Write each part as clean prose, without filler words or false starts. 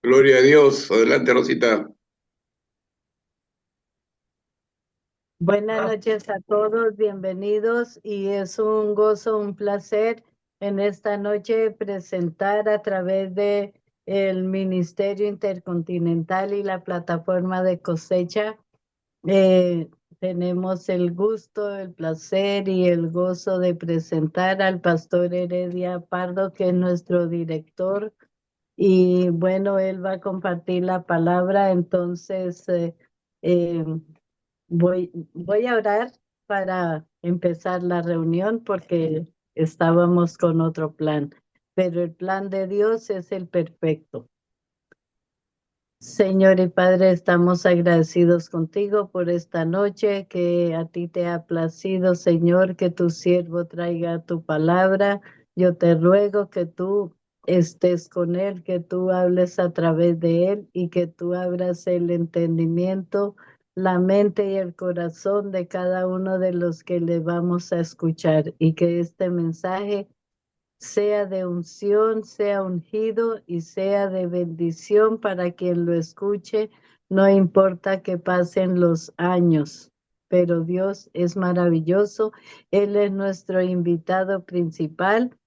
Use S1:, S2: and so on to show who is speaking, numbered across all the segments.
S1: Gloria a Dios. Adelante, Rosita.
S2: Buenas noches a todos, bienvenidos y es un gozo, un placer en esta noche presentar a través de el Ministerio Intercontinental y la plataforma de cosecha. eh, Tenemos el gusto, el placer y el gozo de presentar al pastor Heredia Pardo, que es nuestro director. Y bueno, él va a compartir la palabra, entonces eh, voy a orar para empezar la reunión porque estábamos con otro plan, pero el plan de Dios es el perfecto. Señor y Padre, estamos agradecidos contigo por esta noche que a ti te ha placido, Señor, que tu siervo traiga tu palabra. Yo te ruego que tú estés con él, que tú hables a través de él y que tú abras el entendimiento, la mente y el corazón de cada uno de los que le vamos a escuchar y que este mensaje sea de unción, sea ungido y sea de bendición para quien lo escuche, no importa que pasen los años. Pero Dios es maravilloso, Él es nuestro invitado principal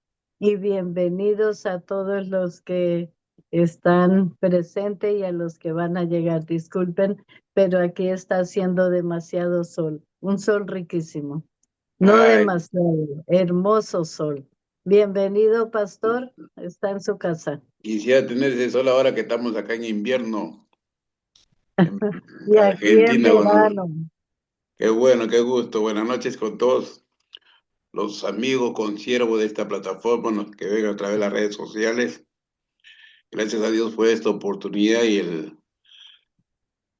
S2: y bienvenidos a todos los que están presentes y a los que van a llegar. Disculpen, pero aquí está haciendo demasiado sol, un sol riquísimo. No
S1: Ay,
S2: demasiado, hermoso sol. Bienvenido, pastor. Está en su casa.
S1: quisiera tener ese sol ahora que estamos acá en invierno, en
S2: Y aquí en
S1: Argentina. Bueno,
S2: verano.
S1: qué bueno, qué gusto. Buenas noches con todos los amigos, consiervos de esta plataforma, los que ven a través de las redes sociales. Gracias a Dios por esta oportunidad y el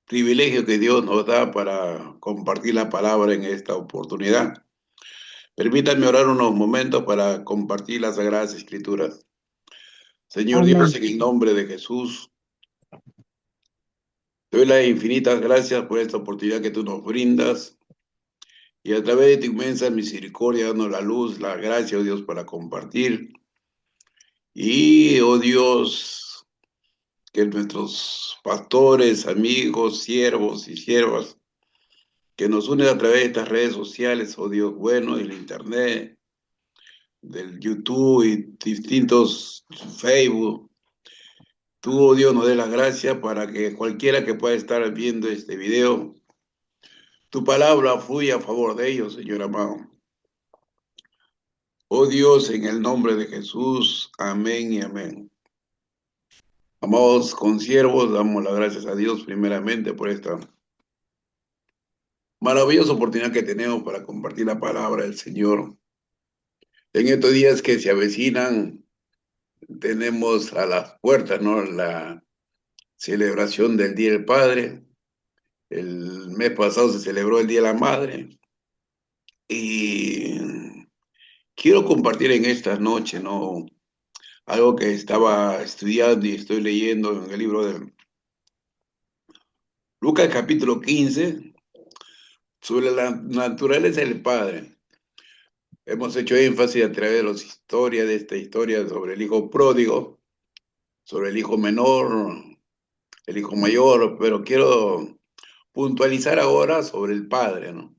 S1: privilegio que Dios nos da para compartir la palabra en esta oportunidad. Permítanme orar unos momentos para compartir las Sagradas Escrituras. Señor Dios,
S2: Amén.
S1: en el nombre de Jesús, te doy las infinitas gracias por esta oportunidad que tú nos brindas y a través de tu inmensa misericordia, danos la luz, la gracia, oh Dios, para compartir. Y, oh Dios, que nuestros pastores, amigos, siervos y siervas, que nos unen a través de estas redes sociales, oh Dios bueno, del Internet, del YouTube y distintos Facebook. Tú, oh Dios, nos dé la gracia para que cualquiera que pueda estar viendo este video, tu palabra fluya a favor de ellos, Señor amado. Oh Dios, en el nombre de Jesús, amén y amén. Amados consiervos, damos las gracias a Dios primeramente por esta maravillosa oportunidad que tenemos para compartir la palabra del Señor. En estos días que se avecinan, tenemos a las puertas, ¿no?, la celebración del Día del Padre. El mes pasado se celebró el Día de la Madre y quiero compartir en esta noche, ¿no?, algo que estaba estudiando y estoy leyendo en el libro de Lucas capítulo 15 sobre la naturaleza del Padre. Hemos hecho énfasis a través de las historias, de esta historia sobre el hijo pródigo, sobre el hijo menor, el hijo mayor, pero quiero puntualizar ahora sobre el Padre, ¿no?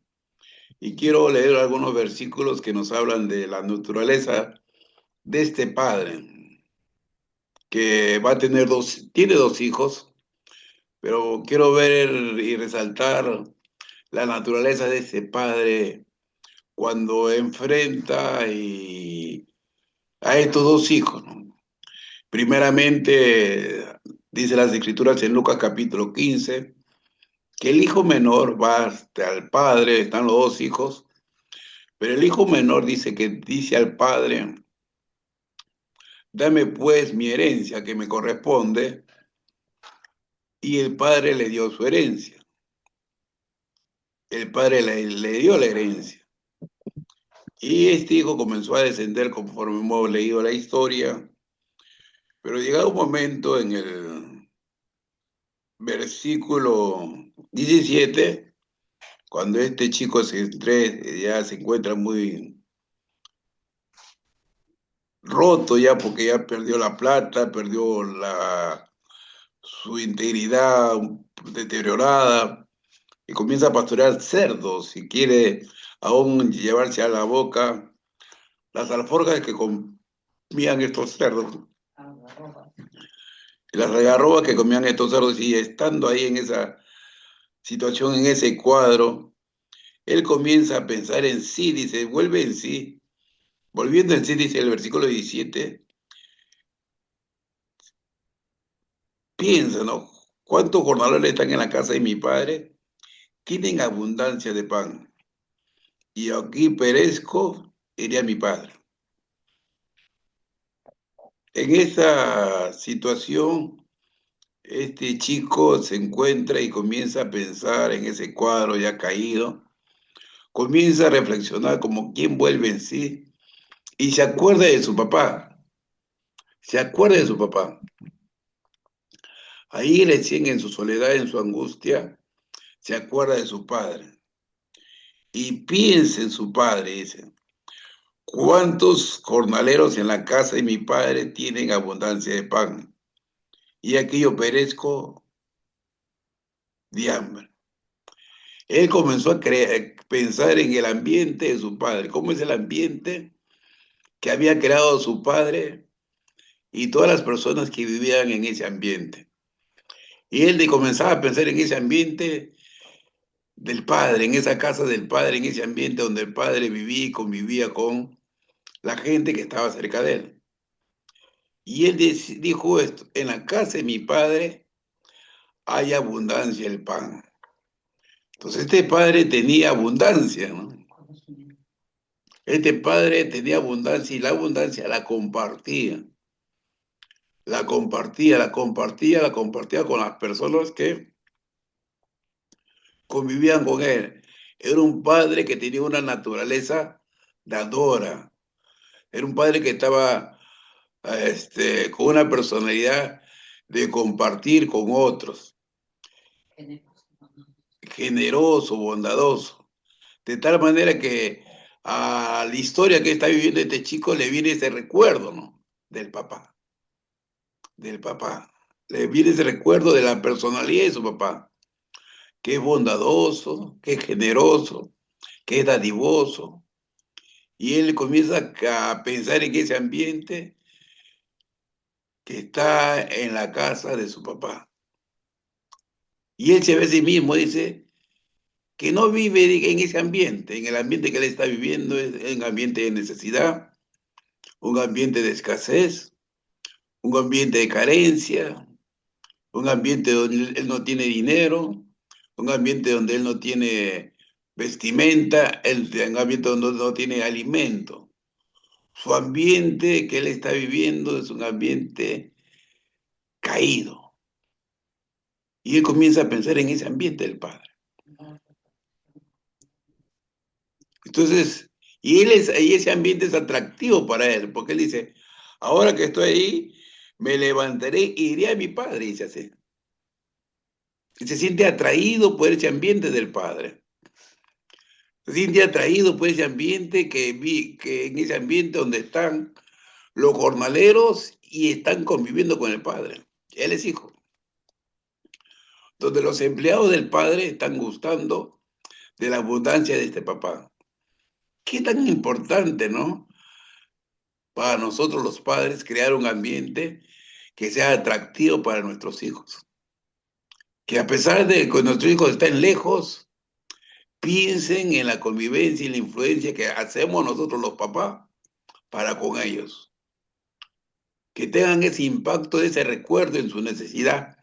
S1: Y quiero leer algunos versículos que nos hablan de la naturaleza de este Padre, que va a tener tiene dos hijos, pero quiero ver y resaltar la naturaleza de ese Padre cuando enfrenta a estos dos hijos, ¿no? Primeramente, dice las Escrituras en Lucas capítulo 15, que el hijo menor va hasta el padre, están los dos hijos, pero el hijo menor dice que dice al padre, dame pues mi herencia que me corresponde, y el padre le dio su herencia. El padre le dio la herencia. Y este hijo comenzó a descender conforme hemos leído la historia, pero llegado un momento en el versículo 17, cuando este chico ya se encuentra muy roto ya porque ya perdió la plata, perdió su integridad deteriorada y comienza a pastorear cerdos y quiere aún llevarse a la boca las alforjas que comían estos cerdos, las algarrobas que comían estos cerdos, y estando ahí en esa situación, en ese cuadro, él comienza a pensar en sí, dice, vuelve en sí, volviendo en sí, dice el versículo 17, piensa, ¿no? ¿Cuántos jornaleros están en la casa de mi padre? Tienen abundancia de pan, y aquí perezco, iré a mi padre. En esa situación, este chico se encuentra y comienza a pensar en ese cuadro ya caído, comienza a reflexionar como quien vuelve en sí y se acuerda de su papá, se acuerda de su papá. Ahí recién en su soledad, en su angustia, se acuerda de su padre y piensa en su padre, dice, ¿cuántos jornaleros en la casa de mi padre tienen abundancia de pan? Y aquí yo perezco de hambre. Él comenzó a pensar en el ambiente de su padre, cómo es el ambiente que había creado su padre y todas las personas que vivían en ese ambiente. Y él comenzaba a pensar en ese ambiente del padre, en esa casa del padre, en ese ambiente donde el padre vivía y convivía con la gente que estaba cerca de él. Y él dijo esto, en la casa de mi padre hay abundancia el pan. Entonces este padre tenía abundancia, ¿no? Este padre tenía abundancia y la abundancia la compartía. La compartía, la compartía, la compartía con las personas que convivían con él. Era un padre que tenía una naturaleza dadora. Era un padre que estaba con una personalidad de compartir con otros, generoso, bondadoso. De tal manera que a la historia que está viviendo este chico le viene ese recuerdo, ¿no? Del papá, del papá. Le viene ese recuerdo de la personalidad de su papá, que es bondadoso, que es generoso, que es dadivoso. Y él comienza a pensar en ese ambiente que está en la casa de su papá. Y él se ve a sí mismo, dice, que no vive en ese ambiente, en el ambiente que él está viviendo, es un ambiente de necesidad, un ambiente de escasez, un ambiente de carencia, un ambiente donde él no tiene dinero, un ambiente donde él no tiene vestimenta, un ambiente donde no tiene alimento. Su ambiente que él está viviendo es un ambiente caído. Y él comienza a pensar en ese ambiente del padre. Entonces, y ese ambiente es atractivo para él, porque él dice, ahora que estoy ahí, me levantaré e iré a mi padre, dice así. Y se siente atraído por ese ambiente del padre. Se siente atraído por ese ambiente que en ese ambiente donde están los jornaleros y están conviviendo con el padre. Él es hijo. Donde los empleados del padre están gustando de la abundancia de este papá. Qué tan importante, ¿no? Para nosotros los padres crear un ambiente que sea atractivo para nuestros hijos. Que a pesar de que nuestros hijos estén lejos, piensen en la convivencia y la influencia que hacemos nosotros los papás para con ellos. Que tengan ese impacto, ese recuerdo en su necesidad,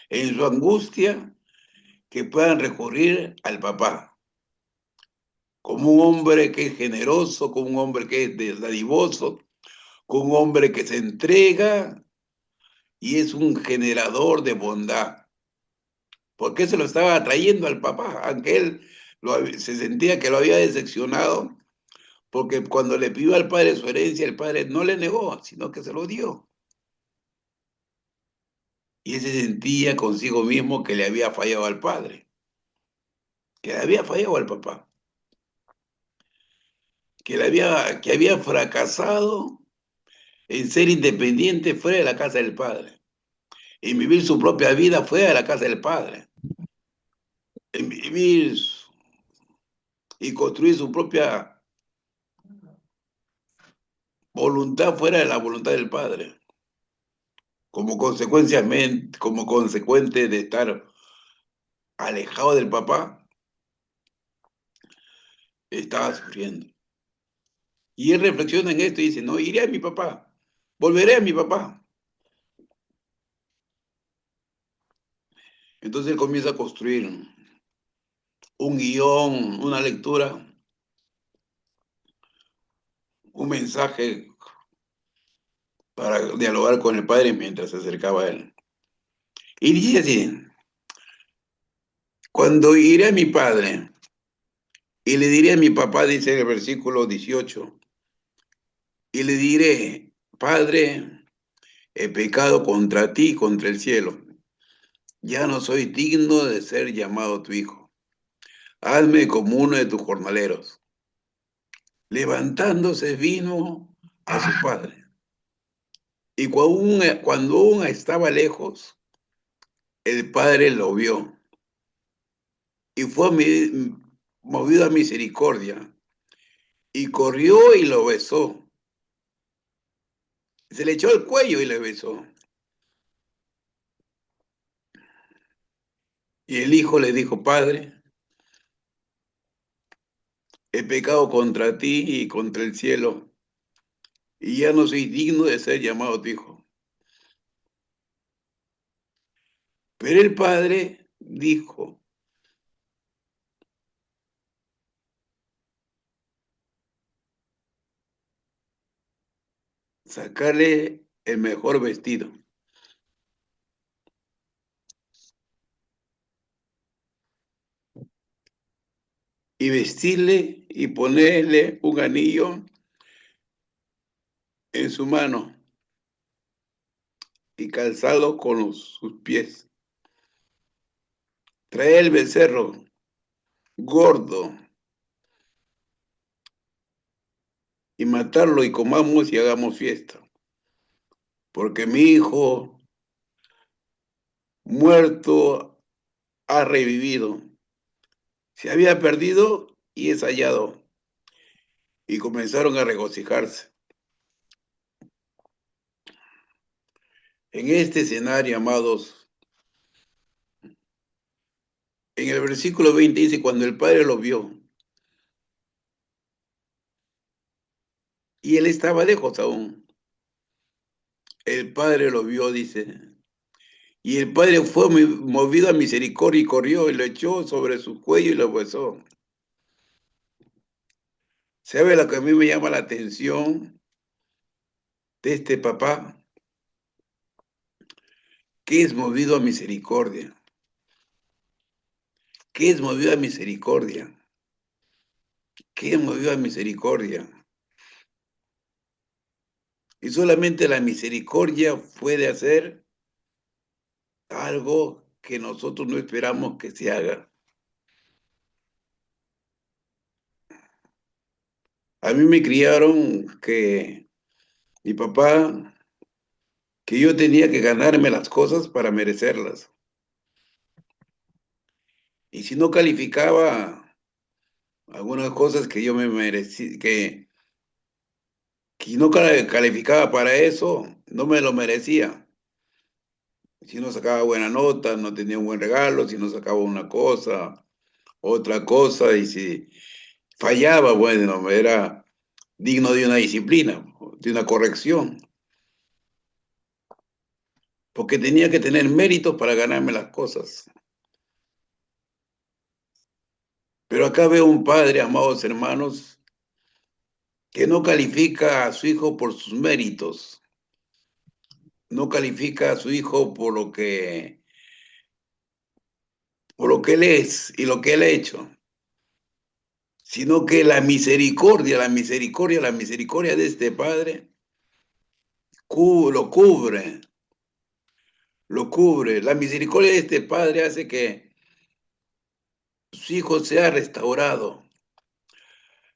S1: en su angustia, que puedan recurrir al papá. Como un hombre que es generoso, como un hombre que es dadivoso, como un hombre que se entrega y es un generador de bondad. Porque se lo estaba atrayendo al papá, aunque él se sentía que lo había decepcionado, porque cuando le pidió al padre su herencia, el padre no le negó, sino que se lo dio. Y él se sentía consigo mismo que le había fallado al padre, que le había fallado al papá, que había fracasado en ser independiente fuera de la casa del padre. en vivir su propia vida fuera de la casa del Padre, en vivir y construir su propia voluntad fuera de la voluntad del Padre, como consecuente de estar alejado del papá, estaba sufriendo. Y él reflexiona en esto y dice, no, iré a mi papá, volveré a mi papá. Entonces él comienza a construir un guión, una lectura, un mensaje para dialogar con el padre mientras se acercaba a él. Y dice así, cuando iré a mi padre y le diré a mi papá, dice el versículo 18, y le diré, Padre, he pecado contra ti y contra el cielo. Ya no soy digno de ser llamado tu hijo. Hazme como uno de tus jornaleros. Levantándose vino a su padre. Y cuando aún estaba lejos, el padre lo vio y fue movido a misericordia y corrió y lo besó. Se le echó al cuello y le besó. Y el hijo le dijo, Padre, he pecado contra ti y contra el cielo, y ya no soy digno de ser llamado tu hijo. Pero el padre dijo, sacarle el mejor vestido y vestirle y ponerle un anillo en su mano y calzado con sus pies. Trae el becerro gordo y matarlo y comamos y hagamos fiesta. Porque mi hijo muerto ha revivido. Se había perdido y es hallado. Y comenzaron a regocijarse. En este escenario, amados, en el versículo 20 dice, cuando el padre lo vio, y él estaba lejos aún, el padre lo vio, dice, y el padre fue movido a misericordia y corrió y lo echó sobre su cuello y lo besó. ¿Sabe lo que a mí me llama la atención de este papá? Que es movido a misericordia. Que es movido a misericordia. Que es movido a misericordia. Y solamente la misericordia puede hacer algo que nosotros no esperamos que se haga. A mí me criaron que mi papá, que yo tenía que ganarme las cosas para merecerlas. Y si no calificaba algunas cosas que yo me merecí, que no calificaba para eso, no me lo merecía. Si no sacaba buena nota, no tenía un buen regalo, si no sacaba una cosa, otra cosa, y si fallaba, bueno, era digno de una disciplina, de una corrección, porque tenía que tener méritos para ganarme las cosas. Pero acá veo un padre, amados hermanos, que no califica a su hijo por sus méritos, no califica a su hijo por lo que él es y lo que él ha hecho, sino que la misericordia, la misericordia, la misericordia de este padre lo cubre, lo cubre. La misericordia de este padre hace que su hijo sea restaurado.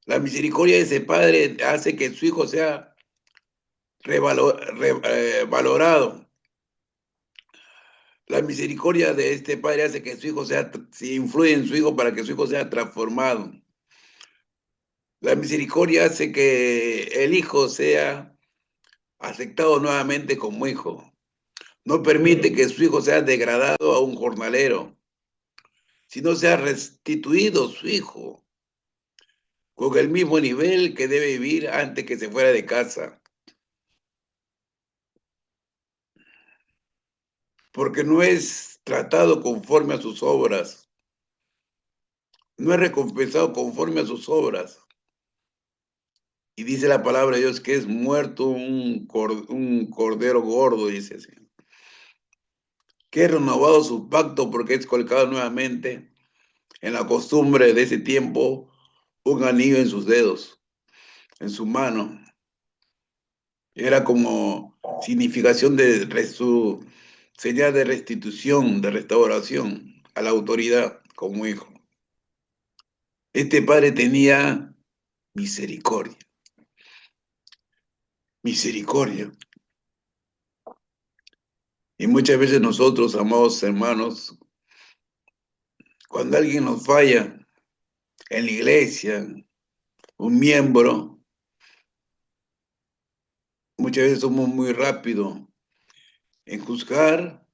S1: La misericordia de ese padre hace que su hijo sea valorado. La misericordia de este padre hace que su hijo se influye en su hijo para que su hijo sea transformado. La misericordia hace que el hijo sea aceptado nuevamente como hijo. No permite que su hijo sea degradado a un jornalero, sino sea restituido su hijo con el mismo nivel que debe vivir antes que se fuera de casa. Porque no es tratado conforme a sus obras, no es recompensado conforme a sus obras. Y dice la palabra de Dios que es muerto un cordero gordo, dice así. Que es renovado su pacto porque es colocado nuevamente en la costumbre de ese tiempo un anillo en sus dedos, en su mano. Era como significación de su señal de restitución, de restauración a la autoridad como hijo. Este padre tenía misericordia, misericordia. Y muchas veces nosotros, amados hermanos, cuando alguien nos falla en la iglesia, un miembro, muchas veces somos muy rápidos en juzgar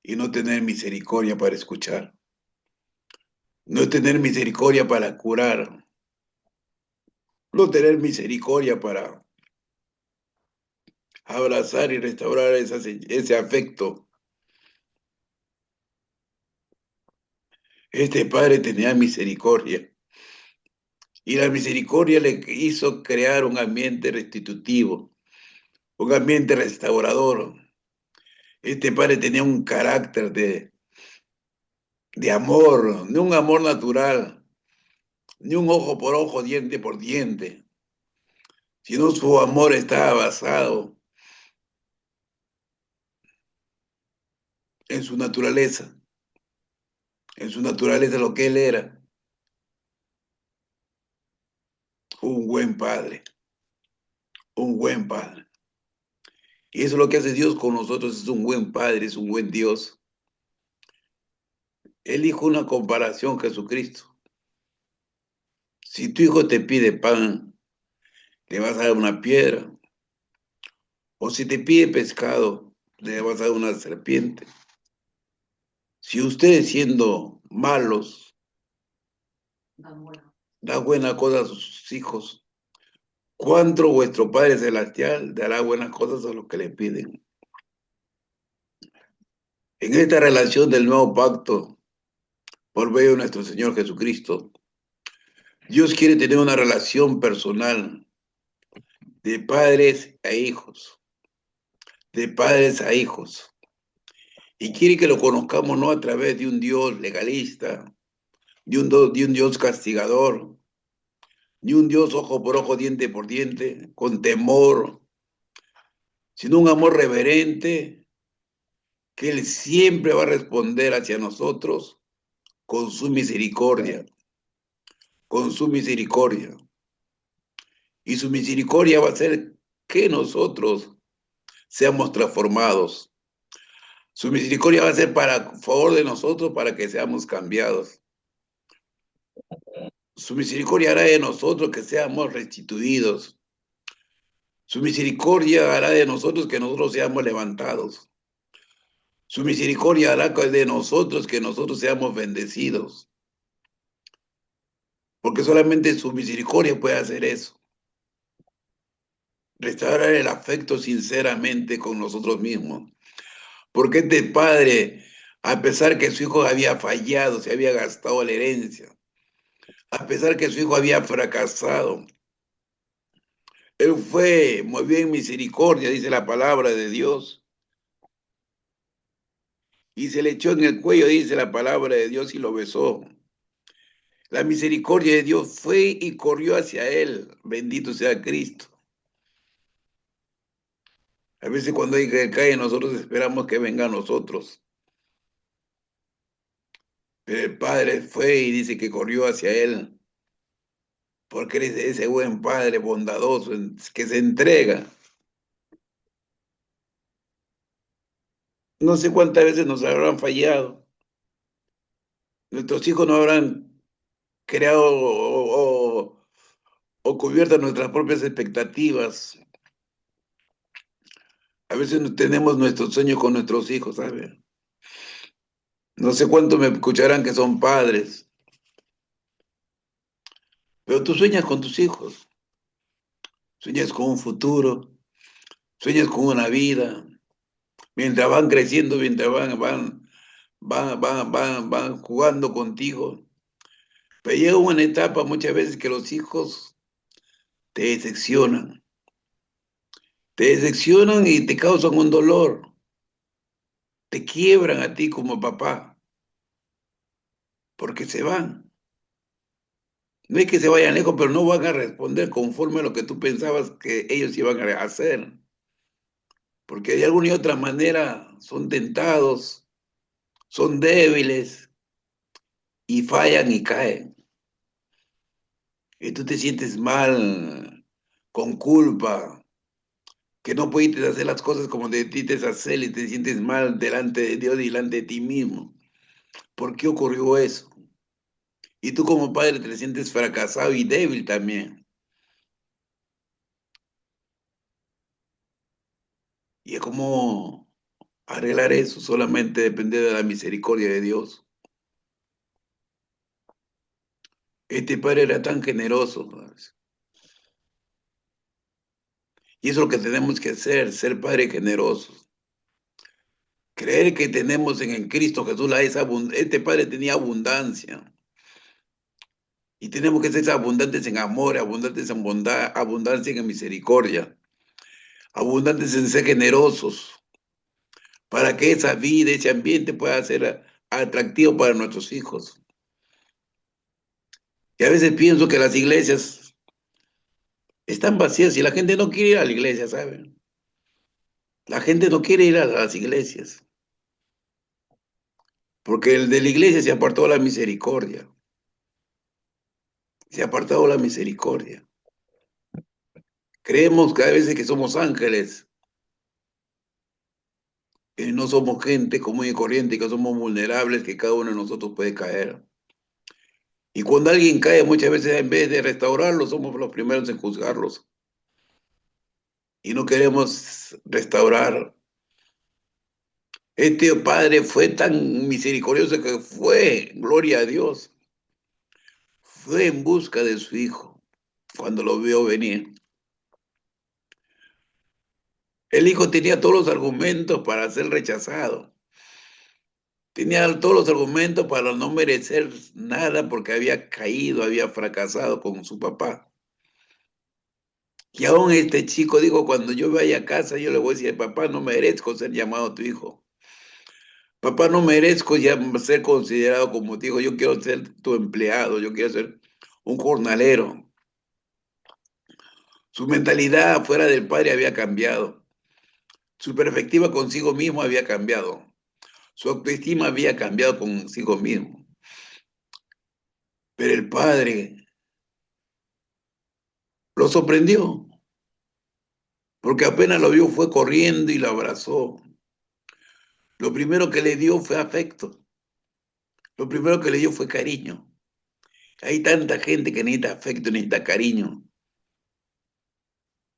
S1: y no tener misericordia para escuchar, no tener misericordia para curar, no tener misericordia para abrazar y restaurar ese afecto. Este padre tenía misericordia y la misericordia le hizo crear un ambiente restitutivo, un ambiente restaurador. Este padre tenía un carácter de amor, no un amor natural, ni un ojo por ojo, diente por diente, sino su amor estaba basado en su naturaleza lo que él era, un buen padre, un buen padre. Y eso es lo que hace Dios con nosotros, es un buen padre, es un buen Dios. Él dijo una comparación, Jesucristo. Si tu hijo te pide pan, le vas a dar una piedra. O si te pide pescado, le vas a dar una serpiente. Si ustedes siendo malos, da buenas cosas a sus hijos, ¿cuánto vuestro Padre Celestial dará buenas cosas a los que le piden? En esta relación del nuevo pacto, por medio de nuestro Señor Jesucristo, Dios quiere tener una relación personal de padres a hijos, de padres a hijos. Y quiere que lo conozcamos no a través de un Dios legalista, de un Dios castigador, ni un Dios ojo por ojo, diente por diente, con temor, sino un amor reverente que Él siempre va a responder hacia nosotros con su misericordia, con su misericordia. Y su misericordia va a hacer que nosotros seamos transformados. Su misericordia va a ser para favor de nosotros para que seamos cambiados. Su misericordia hará de nosotros que seamos restituidos. Su misericordia hará de nosotros que nosotros seamos levantados. Su misericordia hará de nosotros que nosotros seamos bendecidos. Porque solamente su misericordia puede hacer eso. Restaurar el afecto sinceramente con nosotros mismos. Porque este padre, a pesar que su hijo había fallado, se había gastado la herencia, a pesar que su hijo había fracasado, él fue, movió en misericordia, dice la palabra de Dios, y se le echó en el cuello, dice la palabra de Dios, y lo besó. La misericordia de Dios fue y corrió hacia él. Bendito sea Cristo. A veces cuando hay que cae, nosotros esperamos que venga a nosotros. Pero el Padre fue y dice que corrió hacia él. Porque eres ese buen Padre bondadoso que se entrega. No sé cuántas veces nos habrán fallado. Nuestros hijos no habrán creado o cubierto nuestras propias expectativas. A veces no tenemos nuestros sueños con nuestros hijos, ¿sabes? No sé cuánto me escucharán que son padres, pero tú sueñas con tus hijos, sueñas con un futuro, sueñas con una vida. Mientras van creciendo, mientras van jugando contigo. Pero llega una etapa muchas veces que los hijos te decepcionan y te causan un dolor, te quiebran a ti como papá, porque se van. No es que se vayan lejos, pero no van a responder conforme a lo que tú pensabas que ellos iban a hacer, porque de alguna y otra manera son tentados, son débiles y fallan y caen. Y tú te sientes mal, con culpa, que no pudiste hacer las cosas como debiste hacer y te sientes mal delante de Dios y delante de ti mismo. ¿Por qué ocurrió eso? Y tú como padre te sientes fracasado y débil también. Y es como arreglar eso, solamente depende de la misericordia de Dios. Este padre era tan generoso, ¿sabes? Y eso es lo que tenemos que hacer, ser padres generosos. Creer que tenemos en el Cristo Jesús este padre tenía abundancia. Y tenemos que ser abundantes en amor, abundantes en bondad, abundantes en misericordia, abundantes en ser generosos, para que esa vida, ese ambiente pueda ser atractivo para nuestros hijos. Y a veces pienso que las iglesias están vacías y la gente no quiere ir a la iglesia, ¿saben? La gente no quiere ir a las iglesias, porque el de la iglesia se apartó de la misericordia, se ha apartado de la misericordia. Creemos cada vez que somos ángeles, que no somos gente común y corriente, que somos vulnerables, que cada uno de nosotros puede caer. Y cuando alguien cae, muchas veces en vez de restaurarlo, somos los primeros en juzgarlos. Y no queremos restaurar. Este padre fue tan misericordioso que fue, gloria a Dios, fue en busca de su hijo cuando lo vio venir. El hijo tenía todos los argumentos para ser rechazado. Tenía todos los argumentos para no merecer nada porque había caído, había fracasado con su papá. Y aún este chico dijo, cuando yo vaya a casa, yo le voy a decir, papá, no merezco ser llamado tu hijo. Papá, no merezco ya ser considerado como tu hijo. Yo quiero ser tu empleado, yo quiero ser un jornalero. Su mentalidad fuera del padre había cambiado. Su perspectiva consigo mismo había cambiado. Su autoestima había cambiado consigo mismo. Pero el padre lo sorprendió, porque apenas lo vio fue corriendo y lo abrazó. Lo primero que le dio fue afecto. Lo primero que le dio fue cariño. Hay tanta gente que necesita afecto, necesita cariño,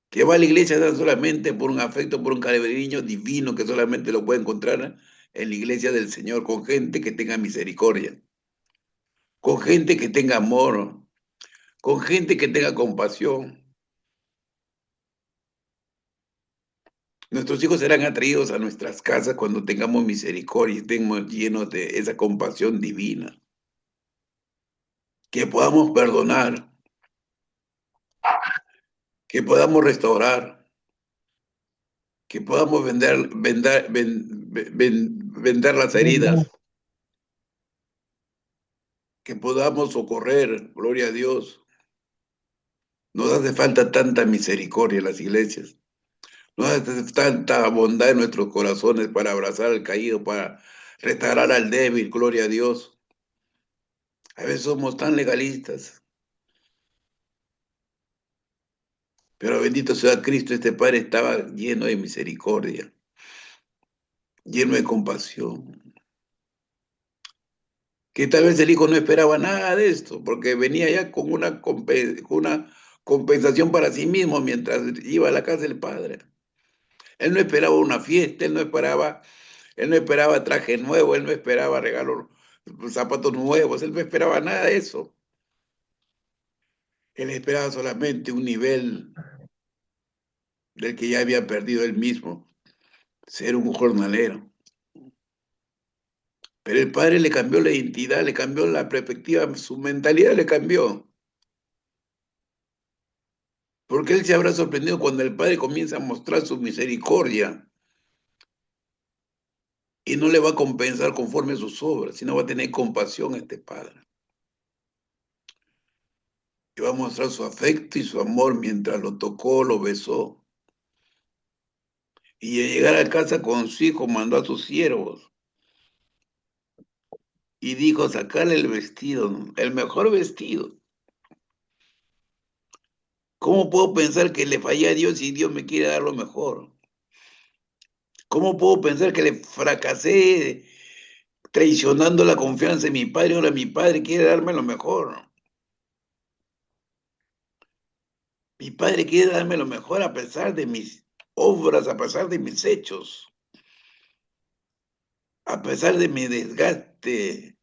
S1: que va a la iglesia tan solamente por un afecto, por un cariño divino que solamente lo puede encontrar en la iglesia del Señor, con gente que tenga misericordia, con gente que tenga amor, con gente que tenga compasión. Nuestros hijos serán atraídos a nuestras casas cuando tengamos misericordia y estemos llenos de esa compasión divina, que podamos perdonar, que podamos restaurar, que podamos vender las heridas, que podamos socorrer, gloria a Dios. Nos hace falta tanta misericordia en las iglesias, nos hace tanta bondad en nuestros corazones para abrazar al caído, para restaurar al débil, gloria a Dios. A veces somos tan legalistas, pero bendito sea Cristo, este Padre estaba lleno de misericordia. lleno de compasión. Que tal vez el hijo no esperaba nada de esto, porque venía ya con una compensación para sí mismo mientras iba a la casa del padre. Él no esperaba una fiesta, él no esperaba traje nuevo, él no esperaba regalos, zapatos nuevos, él no esperaba nada de eso. Él esperaba solamente un nivel del que ya había perdido él mismo, ser un jornalero. Pero el padre le cambió la identidad, le cambió la perspectiva, su mentalidad le cambió. Porque él se habrá sorprendido cuando el padre comienza a mostrar su misericordia y no le va a compensar conforme a sus obras, sino va a tener compasión a este padre. Y va a mostrar su afecto y su amor mientras lo tocó, lo besó. Y al llegar a casa con su hijo mandó a sus siervos y dijo, sacarle el vestido, el mejor vestido. ¿Cómo puedo pensar que le fallé a Dios si Dios me quiere dar lo mejor? ¿Cómo puedo pensar que le fracasé traicionando la confianza en mi padre? Ahora mi padre quiere darme lo mejor. Mi padre quiere darme lo mejor a pesar de mis obras, a pesar de mis hechos, a pesar de mi desgaste,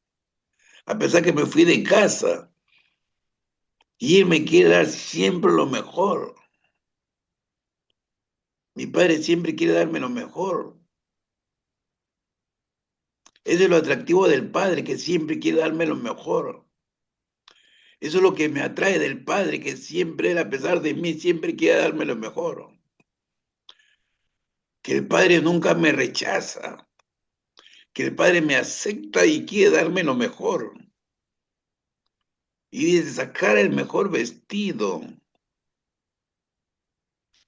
S1: a pesar que me fui de casa. Y él me quiere dar siempre lo mejor. Mi padre siempre quiere darme lo mejor. Eso es lo atractivo del padre, que siempre quiere darme lo mejor. Eso es lo que me atrae del padre, que siempre, él, a pesar de mí, siempre quiere darme lo mejor. Que el padre nunca me rechaza, que el padre me acepta y quiere darme lo mejor. Y dice, sacar el mejor vestido,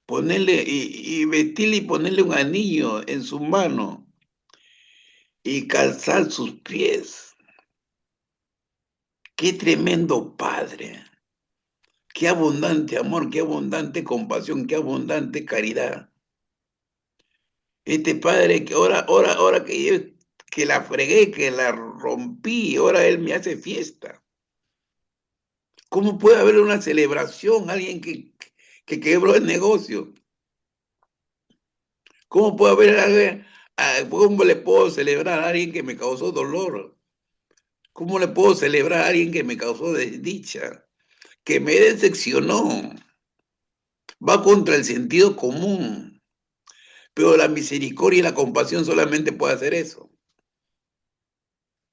S1: ponerle y vestirle y ponerle un anillo en su mano y calzar sus pies. Qué tremendo padre, qué abundante amor, qué abundante compasión, qué abundante caridad. Este padre que ahora que yo que la fregué, que la rompí, ahora él me hace fiesta. ¿Cómo puede haber una celebración? Alguien que quebró el negocio. ¿Cómo puede haber alguien, cómo le puedo celebrar a alguien que me causó dolor? ¿Cómo le puedo celebrar a alguien que me causó desdicha? Que me decepcionó. Va contra el sentido común. Pero la misericordia y la compasión solamente puede hacer eso.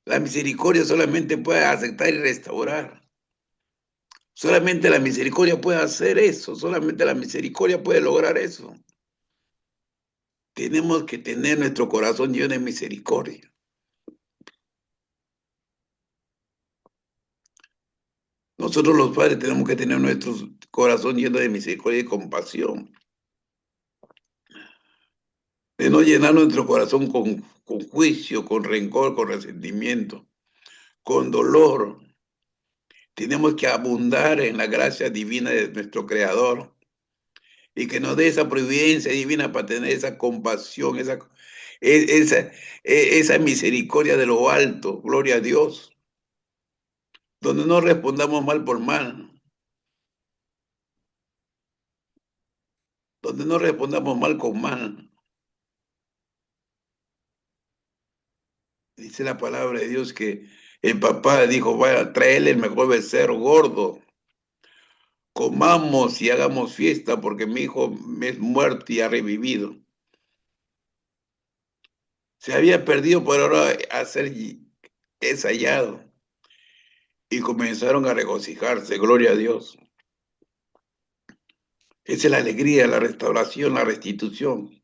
S1: La misericordia solamente puede aceptar y restaurar. Solamente la misericordia puede hacer eso. Solamente la misericordia puede lograr eso. Tenemos que tener nuestro corazón lleno de misericordia. Nosotros los padres tenemos que tener nuestro corazón lleno de misericordia y compasión. De no llenar nuestro corazón con juicio, con rencor, con resentimiento, con dolor. Tenemos que abundar en la gracia divina de nuestro Creador y que nos dé esa providencia divina para tener esa compasión, esa, esa misericordia de lo alto, gloria a Dios, donde no respondamos mal por mal, donde no respondamos mal con mal. Dice la palabra de Dios que el papá dijo, vaya, a traerle el mejor becerro gordo, comamos y hagamos fiesta porque mi hijo es muerto y ha revivido. Se había perdido, por ahora es hallado. Y comenzaron a regocijarse, gloria a Dios. Esa es la alegría, la restauración, la restitución.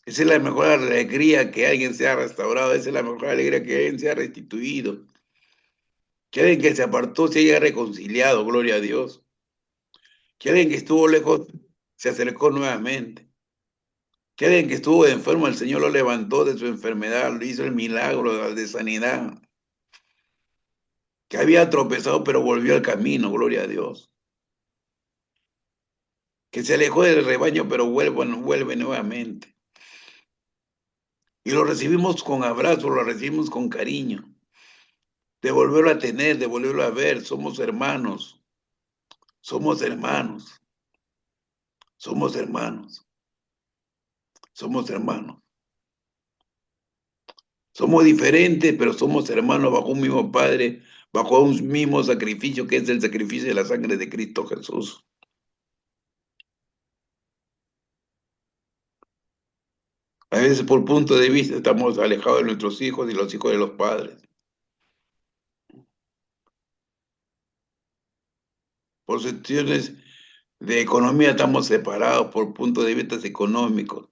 S1: Esa es la mejor alegría que alguien sea restaurado, esa es la mejor alegría que alguien sea restituido. Que alguien que se apartó se haya reconciliado, gloria a Dios. Que alguien que estuvo lejos se acercó nuevamente. Que alguien que estuvo enfermo, el Señor lo levantó de su enfermedad, le hizo el milagro de sanidad. Que había tropezado, pero volvió al camino, gloria a Dios. Que se alejó del rebaño, pero vuelve nuevamente. Y lo recibimos con abrazo, lo recibimos con cariño. De volverlo a tener, de volverlo a ver. Somos hermanos. Somos hermanos. Somos hermanos. Somos hermanos. Somos diferentes, pero somos hermanos bajo un mismo Padre, bajo un mismo sacrificio que es el sacrificio de la sangre de Cristo Jesús. A veces por punto de vista estamos alejados de nuestros hijos y los hijos de los padres. Por cuestiones de economía estamos separados por puntos de vista económicos.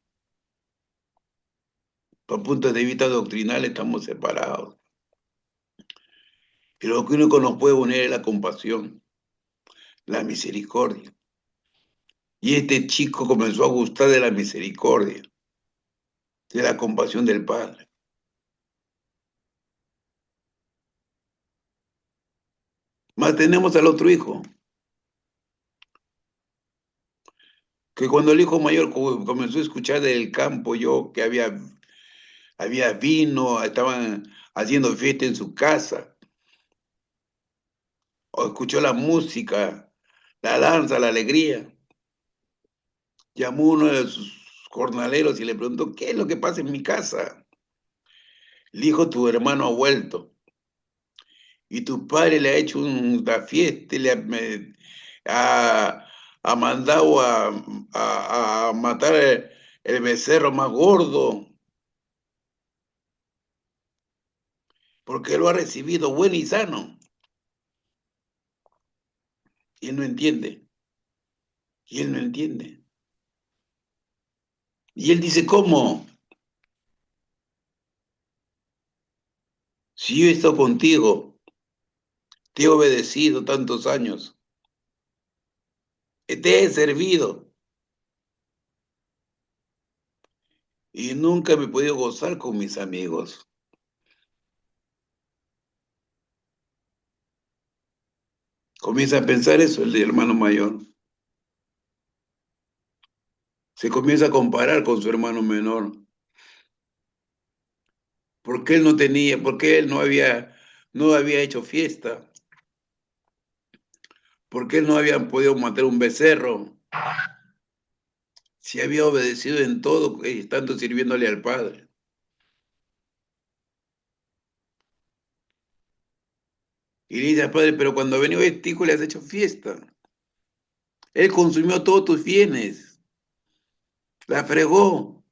S1: Por puntos de vista doctrinales estamos separados. Y lo que único nos puede unir es la compasión, la misericordia. Y este chico comenzó a gustar de la misericordia, de la compasión del Padre. Más tenemos al otro hijo, que cuando el hijo mayor comenzó a escuchar del campo yo que había vino, estaban haciendo fiesta en su casa, o escuchó la música, la danza, la alegría, llamó a uno de sus jornaleros y le preguntó, ¿qué es lo que pasa en mi casa? Le dijo, tu hermano ha vuelto y tu padre le ha hecho una fiesta y ha, ha mandado a matar el becerro más gordo porque lo ha recibido bueno y sano. Y él no entiende. Y él no entiende. Y él dice, ¿cómo? Si yo he estado contigo, te he obedecido tantos años, te he servido y nunca me he podido gozar con mis amigos. Comienza a pensar eso el hermano mayor. Se comienza a comparar con su hermano menor. ¿Por qué él no tenía, por qué él no había hecho fiesta? ¿Por qué él no había podido matar un becerro? Si había obedecido en todo, estando sirviéndole al Padre. Y le dice al Padre, pero cuando venido este hijo le has hecho fiesta. Él consumió todos tus bienes, la fregó,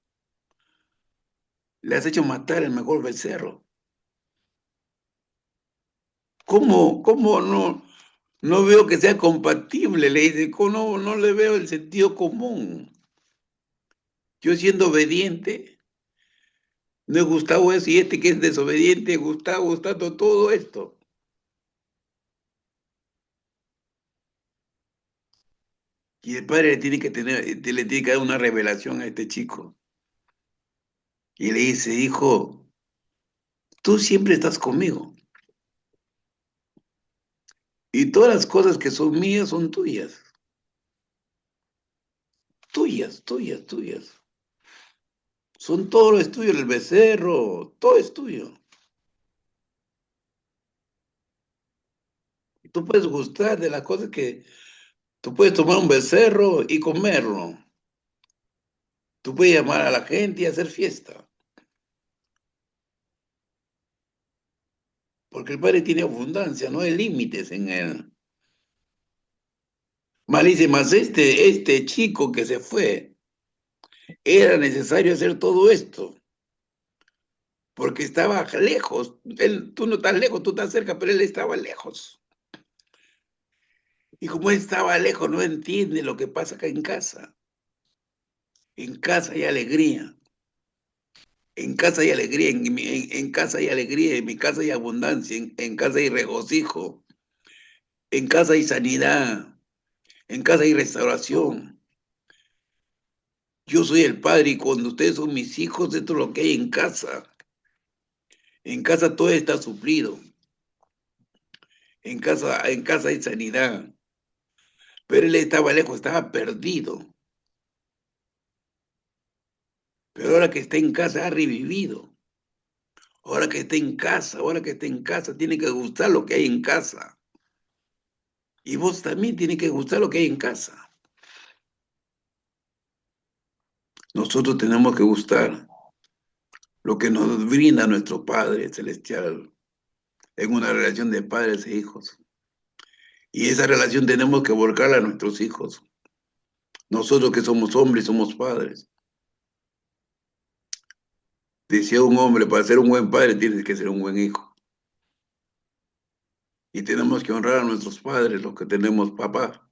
S1: le has hecho matar el mejor becerro. ¿Cómo no veo que sea compatible? Le dice, ¿cómo no le veo el sentido común? Yo siendo obediente, no es Gustavo eso, y este que es desobediente, Gustavo, gustando todo esto. Y el padre le tiene que dar una revelación a este chico. Y le dice, hijo, tú siempre estás conmigo. Y todas las cosas que son mías son tuyas. Tuyas, tuyas, tuyas. Son todo lo es tuyo, el becerro, todo es tuyo. Tú puedes gustar de las cosas que tú puedes tomar un becerro y comerlo. Tú puedes llamar a la gente y hacer fiesta. Porque el Padre tiene abundancia, no hay límites en él. Malísimas, este chico que se fue, era necesario hacer todo esto. Porque estaba lejos. Tú no estás lejos, tú estás cerca, pero él estaba lejos. Y como él estaba lejos, no entiende lo que pasa acá en casa. En casa hay alegría. En casa hay alegría, en casa hay alegría, en mi casa hay abundancia, en casa hay regocijo, en casa hay sanidad, en casa hay restauración. Yo soy el Padre y cuando ustedes son mis hijos, esto es lo que hay en casa. En casa todo está suplido. En casa hay sanidad. Pero él estaba lejos, estaba perdido. Pero ahora que está en casa ha revivido. Ahora que está en casa, ahora que está en casa, tiene que gustar lo que hay en casa. Y vos también tiene que gustar lo que hay en casa. Nosotros tenemos que gustar lo que nos brinda nuestro Padre Celestial en una relación de padres e hijos. Y esa relación tenemos que volcarla a nuestros hijos. Nosotros que somos hombres, somos padres. Decía un hombre, para ser un buen padre tienes que ser un buen hijo. Y tenemos que honrar a nuestros padres, los que tenemos papá.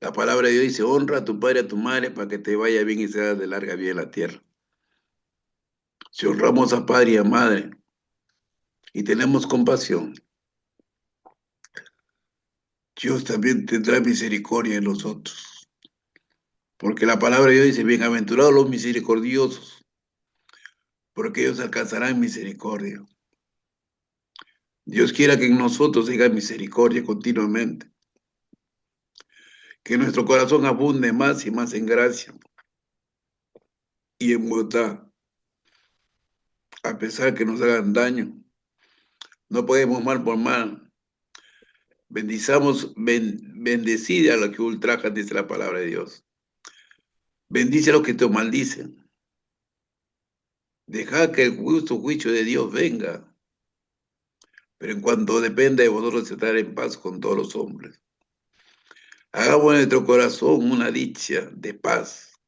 S1: La palabra de Dios dice, honra a tu padre y a tu madre para que te vaya bien y seas de larga vida en la tierra. Si honramos a padre y a madre y tenemos compasión, Dios también tendrá misericordia de nosotros. Porque la palabra de Dios dice, bienaventurados los misericordiosos, porque ellos alcanzarán misericordia. Dios quiera que en nosotros haya misericordia continuamente, que nuestro corazón abunde más y más en gracia y en bondad, a pesar que nos hagan daño. No podemos mal por mal. Bendecide a los que ultrajan, dice la palabra de Dios. Bendice a los que te maldicen. Deja que el justo juicio de Dios venga. Pero en cuanto dependa de vosotros estar en paz con todos los hombres. Hagamos en nuestro corazón una dicha de paz,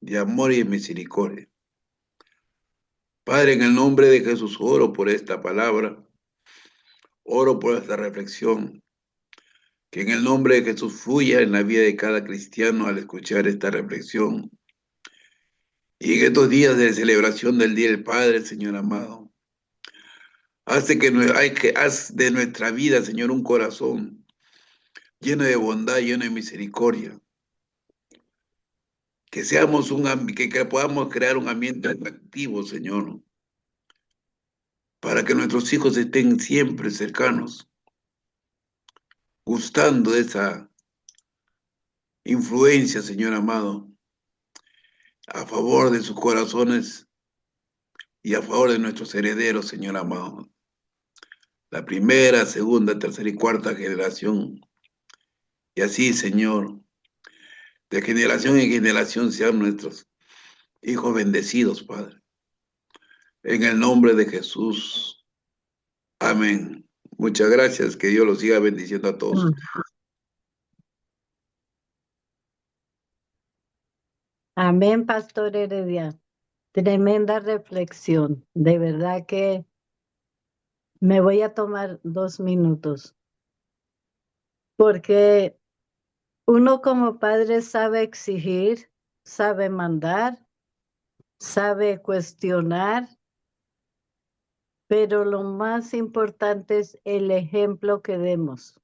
S1: de amor y de misericordia. Padre, en el nombre de Jesús, oro por esta palabra, oro por esta reflexión, que en el nombre de Jesús fluya en la vida de cada cristiano al escuchar esta reflexión. Y en estos días de celebración del Día del Padre, Señor amado, haz de nuestra vida, Señor, un corazón lleno de bondad, lleno de misericordia. Que seamos que podamos crear un ambiente atractivo, Señor, para que nuestros hijos estén siempre cercanos, gustando de esa influencia, Señor amado, a favor de sus corazones y a favor de nuestros herederos, Señor amado. La primera, segunda, tercera y cuarta generación. Y así, Señor, de generación en generación sean nuestros hijos bendecidos, Padre. En el nombre de Jesús. Amén. Muchas gracias. Que Dios los siga bendiciendo a todos.
S2: Amén, Pastor Heredia. Tremenda reflexión. De verdad que me voy a tomar 2 minutos, porque uno como padre sabe exigir, sabe mandar, sabe cuestionar, pero lo más importante es el ejemplo que demos,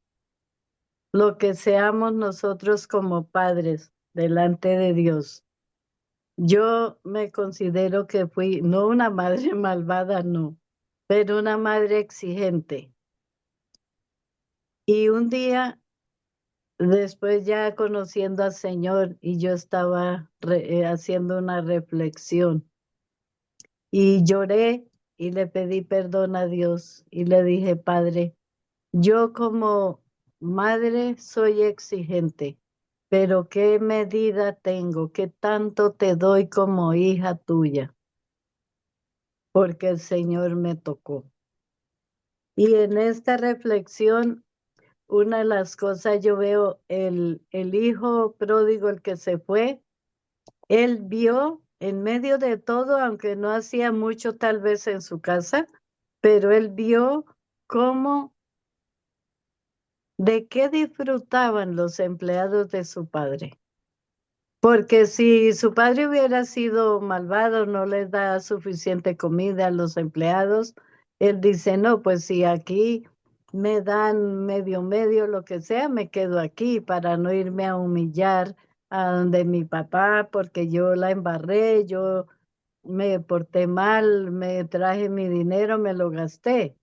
S2: lo que seamos nosotros como padres delante de Dios. Yo me considero que fui no una madre malvada, no, pero una madre exigente. Y un día, después ya conociendo al Señor, y yo estaba haciendo una reflexión, y lloré y le pedí perdón a Dios y le dije, Padre, yo como madre soy exigente, pero ¿qué medida tengo? ¿Qué tanto te doy como hija tuya? Porque el Señor me tocó. Y en esta reflexión, una de las cosas yo veo el hijo pródigo, el que se fue, él vio en medio de todo, aunque no hacía mucho tal vez en su casa, pero él vio cómo, de qué disfrutaban los empleados de su padre. Porque si su padre hubiera sido malvado, no les da suficiente comida a los empleados, él dice, no, pues si aquí me dan medio, lo que sea, me quedo aquí para no irme a humillar a donde mi papá, porque yo la embarré, yo me porté mal, me traje mi dinero, me lo gasté.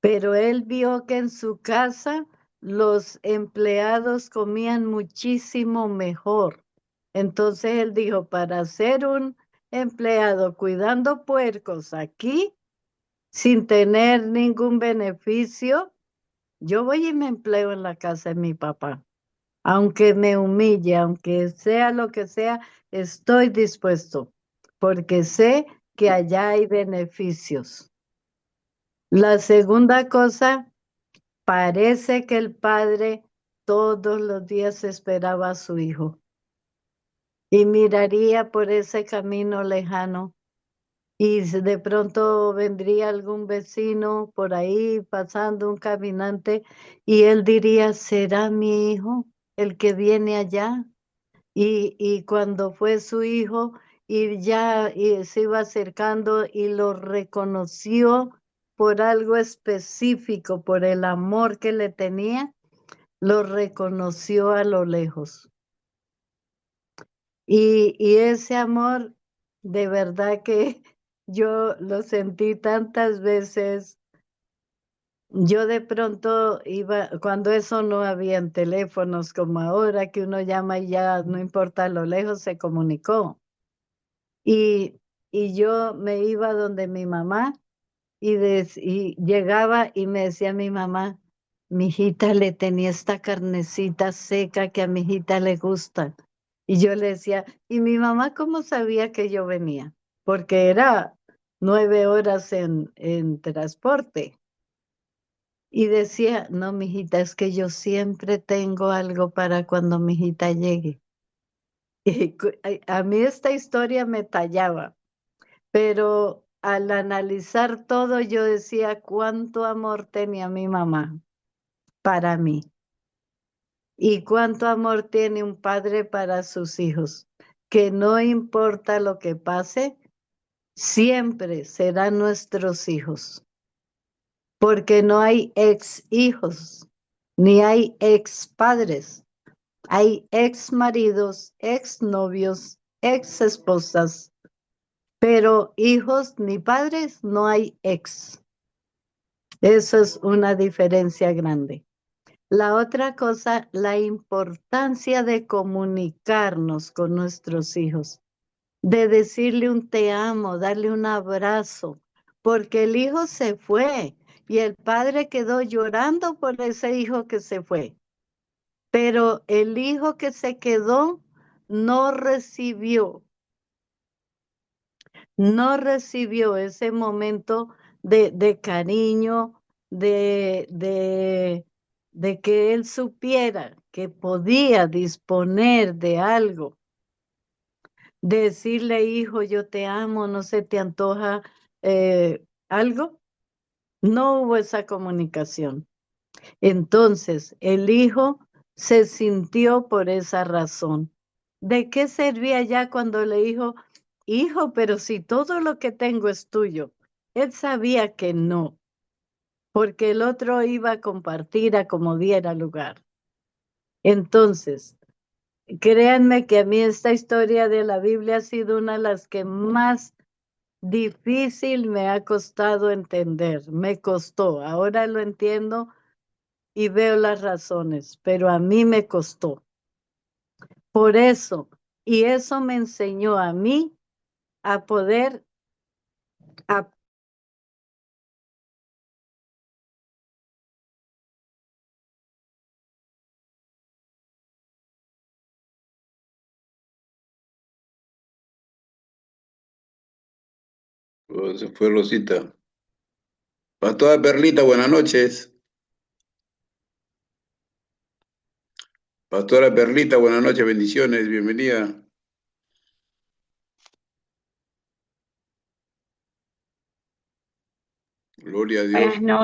S2: Pero él vio que en su casa los empleados comían muchísimo mejor. Entonces él dijo, para ser un empleado cuidando puercos aquí, sin tener ningún beneficio, yo voy y me empleo en la casa de mi papá. Aunque me humille, aunque sea lo que sea, estoy dispuesto, porque sé que allá hay beneficios. La segunda cosa, parece que el padre todos los días esperaba a su hijo y miraría por ese camino lejano y de pronto vendría algún vecino por ahí pasando, un caminante, y él diría, ¿será mi hijo el que viene allá? Y cuando fue su hijo y ya y se iba acercando y lo reconoció por algo específico, por el amor que le tenía, lo reconoció a lo lejos. Y ese amor, de verdad que yo lo sentí tantas veces. Yo de pronto iba, cuando eso no habían teléfonos como ahora, que uno llama y ya no importa lo lejos, se comunicó. Y, y yo me iba donde mi mamá y llegaba y me decía mi mamá, mi hijita le tenía esta carnecita seca que a mi hijita le gusta. Y yo le decía, ¿y mi mamá cómo sabía que yo venía? Porque era 9 horas en transporte. Y decía, no, mi hijita, es que yo siempre tengo algo para cuando mi hijita llegue. Y a mí esta historia me tallaba. Pero al analizar todo, yo decía cuánto amor tenía mi mamá para mí y cuánto amor tiene un padre para sus hijos, que no importa lo que pase, siempre serán nuestros hijos, porque no hay ex hijos, ni hay ex padres, hay ex maridos, ex novios, ex esposas, pero hijos ni padres no hay ex. Eso es una diferencia grande. La otra cosa, la importancia de comunicarnos con nuestros hijos, de decirle un te amo, darle un abrazo, porque el hijo se fue y el padre quedó llorando por ese hijo que se fue. Pero el hijo que se quedó no recibió ese momento de cariño, de, de, de que él supiera que podía disponer de algo, decirle, hijo, yo te amo, no se te antoja algo. No hubo esa comunicación. Entonces, el hijo se sintió por esa razón. ¿De qué servía ya cuando le dijo, hijo, pero si todo lo que tengo es tuyo? Él sabía que no, porque el otro iba a compartir a como diera lugar. Entonces, créanme que a mí esta historia de la Biblia ha sido una de las que más difícil me ha costado entender. Me costó, ahora lo entiendo y veo las razones, pero a mí me costó. Por eso, y eso me enseñó a mí a poder, a-
S1: Oh, se fue Rosita. Pastora Perlita, buenas noches. Pastora Perlita, buenas noches, bendiciones, bienvenida. Gloria a
S3: Buenas
S1: Dios.
S3: noches.